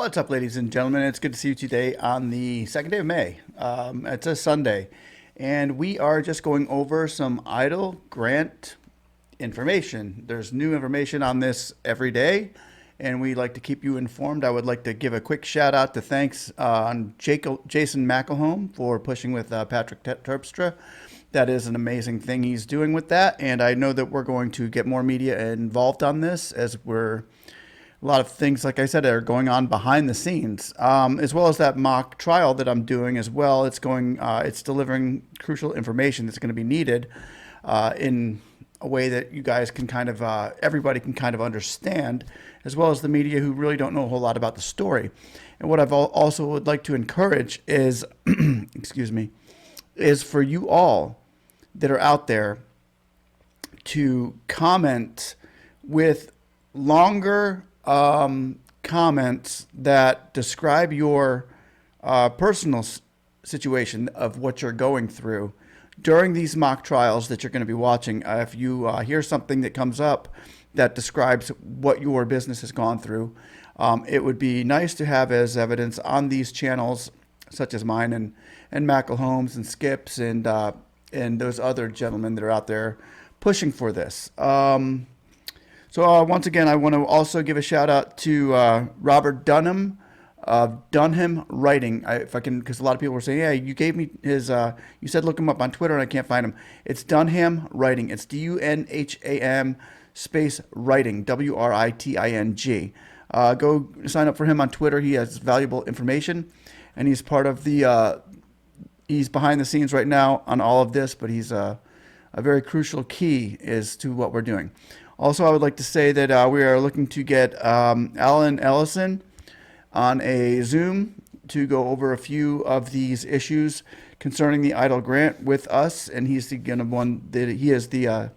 What's up, ladies and gentlemen? It's good to see you today on the second day of May. It's a Sunday, and we are just going over some EIDL grant information. There's new information on this every day, and we like to keep you informed. I would like to give a quick shout out to thanks on Jason McElhone for pushing with Patrick Terpstra. That is an amazing thing he's doing with that, and I know that we're going to get more media involved on this as a lot of things, like I said, are going on behind the scenes, as well as that mock trial that I'm doing as well. It's delivering crucial information that's going to be needed in a way that you guys can everybody can kind of understand, as well as the media who really don't know a whole lot about the story. And what I've also would like to encourage is, excuse me, is for you all that are out there to comment with longer comments that describe your personal situation of what you're going through during these mock trials that you're going to be watching. If you hear something that comes up that describes what your business has gone through, it would be nice to have as evidence on these channels, such as mine and McElhome's and Skip's and those other gentlemen that are out there pushing for this. So once again, I want to also give a shout out to Robert Dunham of Dunham Writing. If I can, because a lot of people were saying, "Yeah, you gave me his." You said look him up on Twitter, and I can't find him. It's Dunham Writing. It's DUNHAM space Writing, WRITING. Go sign up for him on Twitter. He has valuable information, and he's part of the. He's behind the scenes right now on all of this, but he's a very crucial key as to what we're doing. Also, I would like to say that we are looking to get Alan Ellison on a Zoom to go over a few of these issues concerning the EIDL grant with us, and he's the one that he is the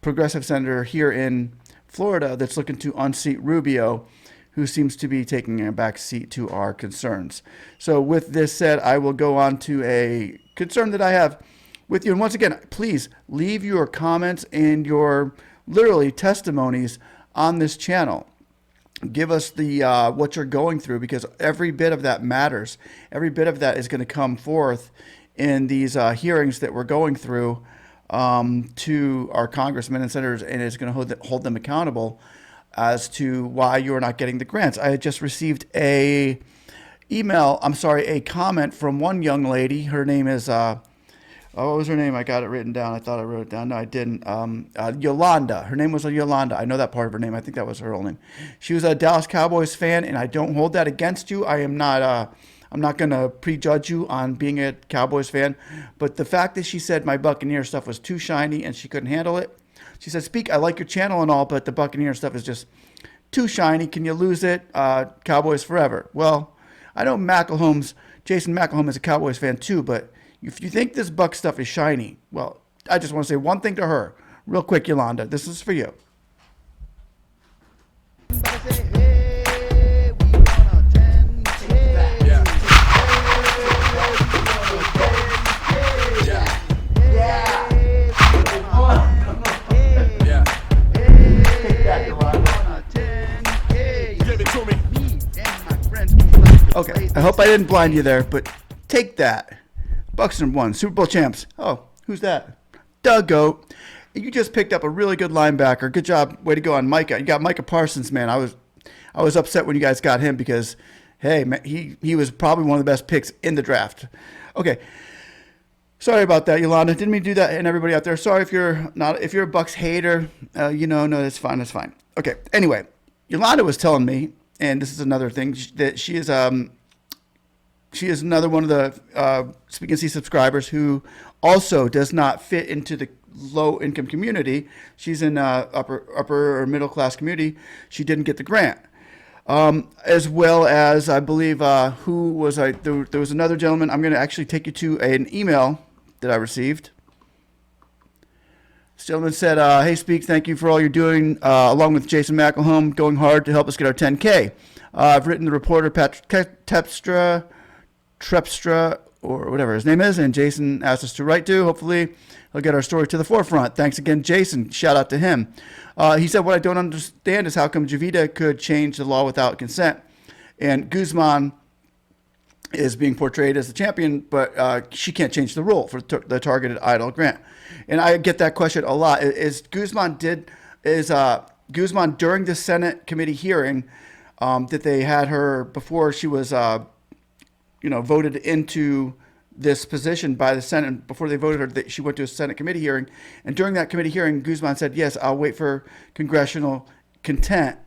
progressive senator here in Florida that's looking to unseat Rubio, who seems to be taking a back seat to our concerns. So with this said, I will go on to a concern that I have with you. And once again, please leave your comments and your literally testimonies on this channel. Give us the what you're going through, because every bit of that matters. Every bit of that is going to come forth in these hearings that we're going through to our congressmen and senators, and it's going to hold them accountable as to why you're not getting the grants. I had just received a comment from one young lady. Her name is what was her name? I got it written down. I thought I wrote it down. No, I didn't. Yolanda. Her name was Yolanda. I know that part of her name. I think that was her whole name. She was a Dallas Cowboys fan, and I don't hold that against you. I'm not going to prejudge you on being a Cowboys fan. But the fact that she said my Buccaneer stuff was too shiny and she couldn't handle it. She said, I like your channel and all, but the Buccaneer stuff is just too shiny. Can you lose it? Cowboys forever. Well, I know Jason McElhone is a Cowboys fan too, but if you think this Buck stuff is shiny, well, I just want to say one thing to her. Real quick, Yolanda, this is for you. Okay, I hope I didn't blind you there, but take that. Bucks and won. Super Bowl champs. Oh, who's that? Doug Goat. You just picked up a really good linebacker. Good job. Way to go on Micah. You got Micah Parsons, man. I was upset when you guys got him because, hey, man, he was probably one of the best picks in the draft. Okay. Sorry about that, Yolanda. Didn't mean to do that, and everybody out there. Sorry if you're a Bucks hater. No, that's fine. That's fine. Okay. Anyway, Yolanda was telling me, and this is another thing, that she is another one of the speaknsee subscribers who also does not fit into the low income community. She's in upper or middle class community. She didn't get the grant. As well as, I believe, there was another gentleman. I'm going to actually take you to an email that I received. This gentleman said, hey, Speak, thank you for all you're doing, along with Jason McElhone, going hard to help us get our 10K. I've written the reporter, Patrick Terpstra, or whatever his name is, and Jason asked us to write to. Hopefully, he'll get our story to the forefront. Thanks again, Jason. Shout out to him. He said, what I don't understand is how come Javita could change the law without consent. And Guzman is being portrayed as the champion, but she can't change the rule for the targeted EIDL grant. And I get that question a lot. Is Guzman during the Senate committee hearing that they had her before she was voted into this position by the Senate, before they voted her, that she went to a Senate committee hearing, and during that committee hearing, Guzman said, "Yes, I'll wait for congressional intent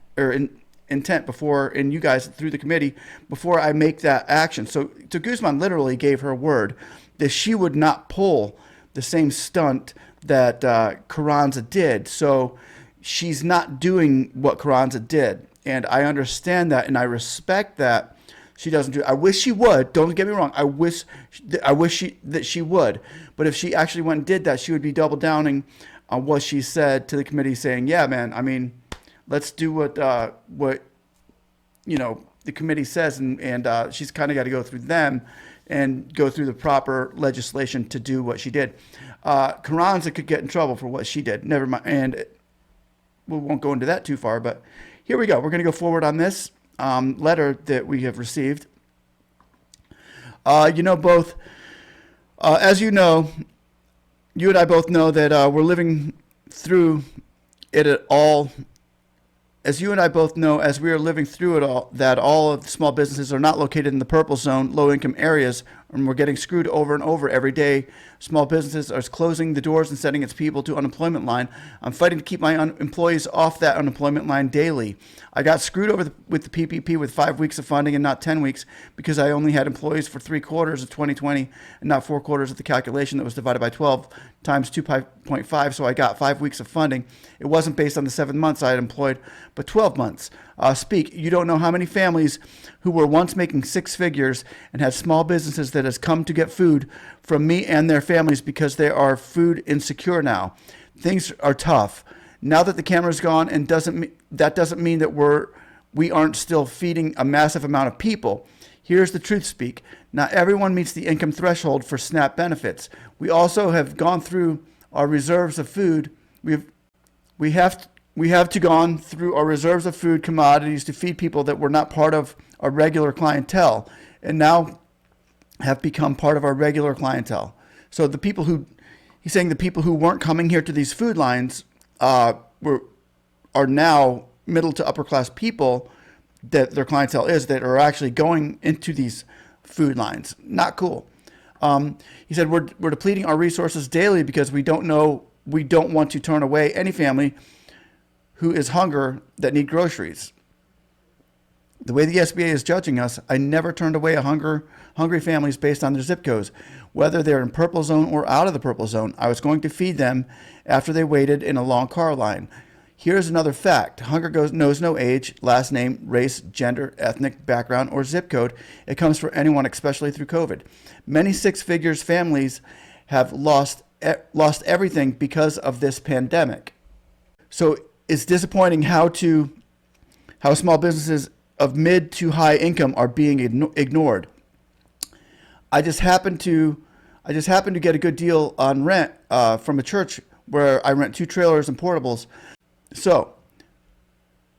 before, and you guys through the committee, before I make that action." So Guzman literally gave her word that she would not pull the same stunt that Carranza did. So she's not doing what Carranza did, and I understand that, and I respect that. She doesn't do it. I wish she would. Don't get me wrong. I wish that she would. But if she actually went and did that, she would be double downing on what she said to the committee, saying, "Yeah, man. I mean, let's do what the committee says," and she's kind of got to go through them and go through the proper legislation to do what she did. Carranza could get in trouble for what she did. Never mind, and we won't go into that too far. But here we go. We're going to go forward on this letter that we have received. As you know, you and I both know that we're living through it at all. As you and I both know, as we are living through it all, that all of the small businesses are not located in the purple zone, low-income areas, and we're getting screwed over and over every day. Small businesses are closing the doors and sending its people to unemployment line. I'm fighting to keep my employees off that unemployment line daily. I got screwed over with the PPP with 5 weeks of funding and not 10 weeks because I only had employees for 3 quarters of 2020 and not 4 quarters of the calculation that was divided by 12 times 2.5. So I got 5 weeks of funding. It wasn't based on the 7 months I had employed, but 12 months. You don't know how many families who were once making 6 figures and had small businesses that has come to get food from me and their families because they are food insecure now. Things are tough. Now that the camera's gone, and that doesn't mean that we aren't still feeding a massive amount of people. Here's the truth speak. Not everyone meets the income threshold for SNAP benefits. We also have gone through our reserves of food. We have to gone through our reserves of food commodities to feed people that were not part of our regular clientele, and now have become part of our regular clientele. So he's saying the people who weren't coming here to these food lines are now middle to upper class people that their clientele is, that are actually going into these food lines. Not cool. He said, we're depleting our resources daily because we don't want to turn away any family who is hunger that need groceries. The way the SBA is judging us, I never turned away hungry families based on their zip codes, whether they're in purple zone or out of the purple zone. I was going to feed them after they waited in a long car line. Here's another fact. Hunger knows no age, last name, race, gender, ethnic background, or zip code. It comes for anyone, especially through COVID. Many 6 figures families have lost everything because of this pandemic. So it's disappointing how small businesses of mid to high income are being ignored. I just happened to get a good deal on rent from a church where I rent 2 trailers and portables. So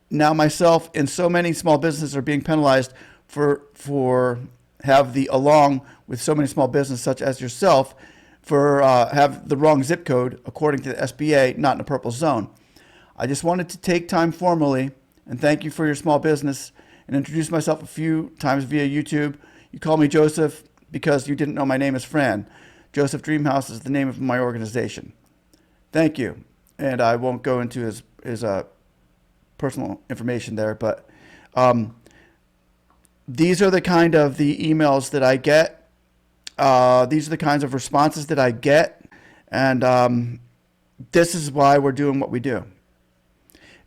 now myself and so many small businesses are being penalized along with so many small businesses such as yourself for have the wrong zip code according to the SBA, not in a purple zone. I just wanted to take time formally and thank you for your small business and introduce myself a few times via YouTube. You call me Joseph because you didn't know my name is Fran. Joseph Dreamhouse is the name of my organization. Thank you. And I won't go into his personal information there, but these are the kind of the emails that I get. These are the kinds of responses that I get. And this is why we're doing what we do.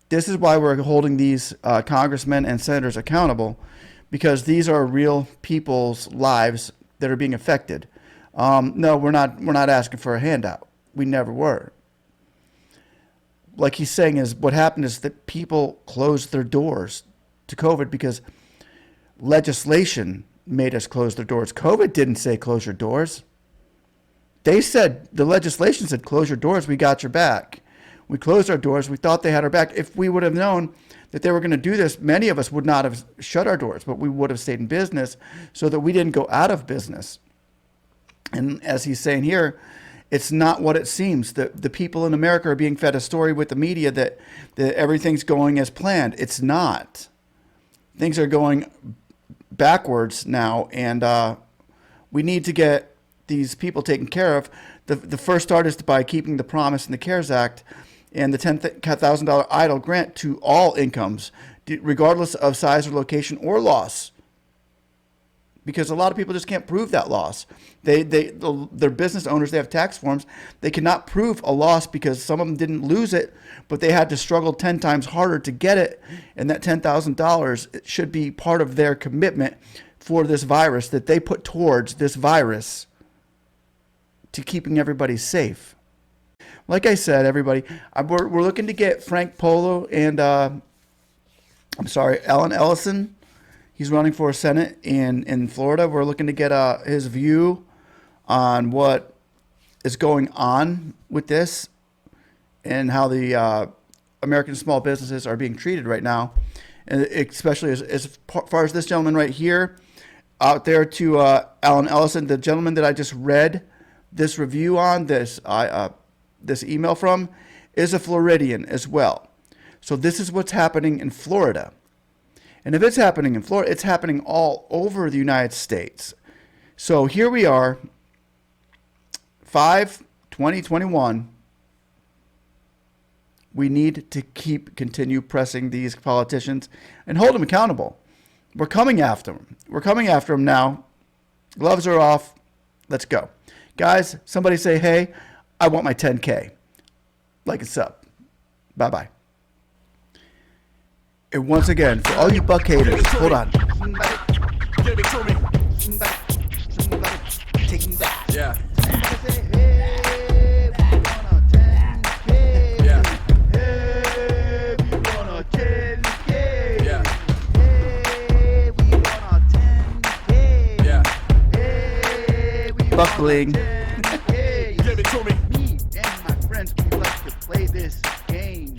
This is why we're holding these congressmen and senators accountable, because these are real people's lives that are being affected. No, we're not asking for a handout. We never were. Like he's saying, is what happened is that people closed their doors to COVID because legislation made us close their doors. COVID didn't say close your doors. The legislation said close your doors, we got your back. We closed our doors. We thought they had our back. If we would have known that they were going to do this, many of us would not have shut our doors, but we would have stayed in business so that we didn't go out of business. And as he's saying here, it's not what it seems. The people in America are being fed a story with the media that everything's going as planned. It's not. Things are going backwards now, and we need to get these people taken care of. The first start is by keeping the promise in the CARES Act and the $10,000 EIDL grant to all incomes, regardless of size or location or loss. Because a lot of people just can't prove that loss. They're business owners, they have tax forms. They cannot prove a loss because some of them didn't lose it, but they had to struggle 10 times harder to get it. And that $10,000 should be part of their commitment for this virus that they put towards this virus to keeping everybody safe. Like I said, everybody, we're looking to get Frank Polo and, Alan Ellison. He's running for Senate in Florida. We're looking to get his view on what is going on with this and how the American small businesses are being treated right now, and especially as far as this gentleman right here, out there to Alan Ellison, the gentleman that I just read this review on, this email from, is a Floridian as well. So this is what's happening in Florida. And if it's happening in Florida, it's happening all over the United States. So here we are, 5/20/21. We need to continue pressing these politicians and hold them accountable. We're coming after them. We're coming after them now. Gloves are off. Let's go. Guys, somebody say, hey, I want my 10K. Like and sub. Bye-bye. And once again, for all you Buck haters, hold on. Give it to me. Yeah. Buckling. Give it to me. Me and my friends, we like to play this game.